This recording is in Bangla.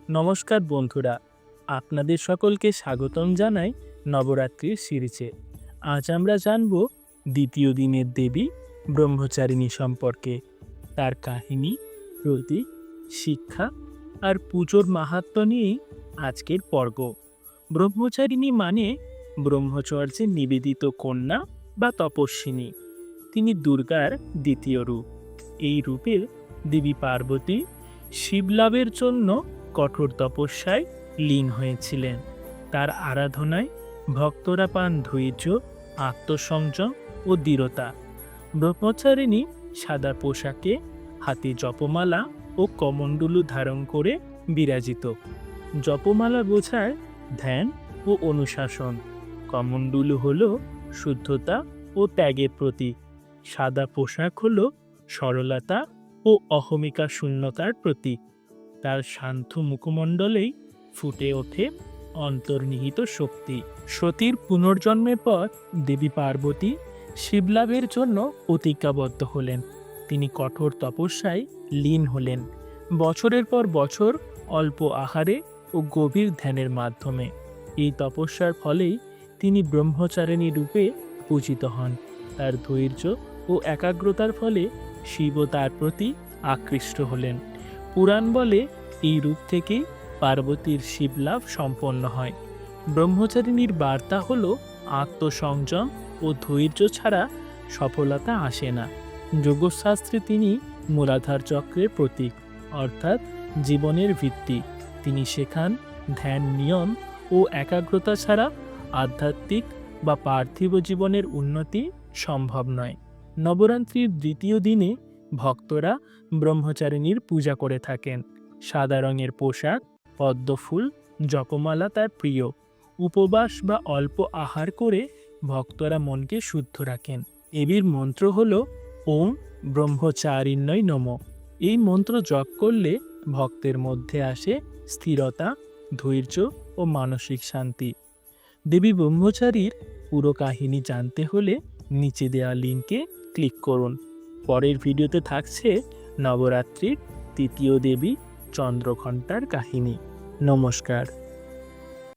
নমস্কার বন্ধুরা, আপনাদের সকলকে স্বাগতম জানাই নবরাত্রির সিরিজে। আজ আমরা জানব দ্বিতীয় দিনের দেবী ব্রহ্মচারিণী সম্পর্কে, তার কাহিনী, প্রতীক, শিক্ষা আর পুজোর মাহাত্ম্য নিয়েই আজকের পর্ব। ব্রহ্মচারিণী মানে ব্রহ্মচর্যে নিবেদিত কন্যা বা তপস্বিনী। তিনি দুর্গার দ্বিতীয় রূপ। এই রূপে দেবী পার্বতী শিবলাভের জন্য কঠোর তপস্যায় লীন হয়েছিলেন। তার আরাধনায় ভক্তরা পান ধৈর্য, আত্মসংযম ও দৃঢ়তা। ব্রহ্মচারিণী সাদা পোশাকে, হাতে জপমালা ও কমণ্ডলু ধারণ করে বিরাজিত। জপমালা বোঝায় ধ্যান ও অনুশাসন, কমণ্ডলু হল শুদ্ধতা ও ত্যাগের প্রতীক, সাদা পোশাক হল সরলতা ও অহমিকা শূন্যতার প্রতীক। তার শান্ত মুখমণ্ডলেই ফুটে ওঠে অন্তর্নিহিত শক্তি। সতীর পুনর্জন্মের পর দেবী পার্বতী শিবলাভের জন্য প্রতিজ্ঞাবদ্ধ হলেন। তিনি কঠোর তপস্যায় লীন হলেন, বছরের পর বছর অল্প আহারে ও গভীর ধ্যানের মাধ্যমে। এই তপস্যার ফলেই তিনি ব্রহ্মচারিণী রূপে পূজিত হন। তার ধৈর্য ও একাগ্রতার ফলে শিবও তার প্রতি আকৃষ্ট হলেন। পুরাণ বলে এই রূপ থেকেই পার্বতীর শিবলাভ সম্পন্ন হয়। ব্রহ্মচারিণীর বার্তা হল আত্মসংযম ও ধৈর্য ছাড়া সফলতা আসে না। যোগশাস্ত্রে তিনি মূলাধার চক্রের প্রতীক, অর্থাৎ জীবনের ভিত্তি। তিনি শেখান ধ্যান, নিয়ম ও একাগ্রতা ছাড়া আধ্যাত্মিক বা পার্থিব জীবনের উন্নতি সম্ভব নয়। নবরাত্রির দ্বিতীয় দিনে ভক্তরা ব্রহ্মচারিণীর পূজা করে থাকেন। সাদা রঙের পোশাক, পদ্মফুল, জপমালা তার প্রিয়। উপবাস বা অল্প আহার করে ভক্তরা মনকে শুদ্ধ রাখেন। দেবীর মন্ত্র হল ওম ব্রহ্মচারিণ্যই নমঃ। এই মন্ত্র জপ করলে ভক্তের মধ্যে আসে স্থিরতা, ধৈর্য ও মানসিক শান্তি। দেবী ব্রহ্মচারীর পুরো কাহিনী জানতে হলে নিচে দেওয়া লিঙ্কে ক্লিক করুন। পরের ভিডিওতে থাকছে নবরাত্রির তৃতীয় দেবী চন্দ্রঘণ্টার কাহিনী। নমস্কার।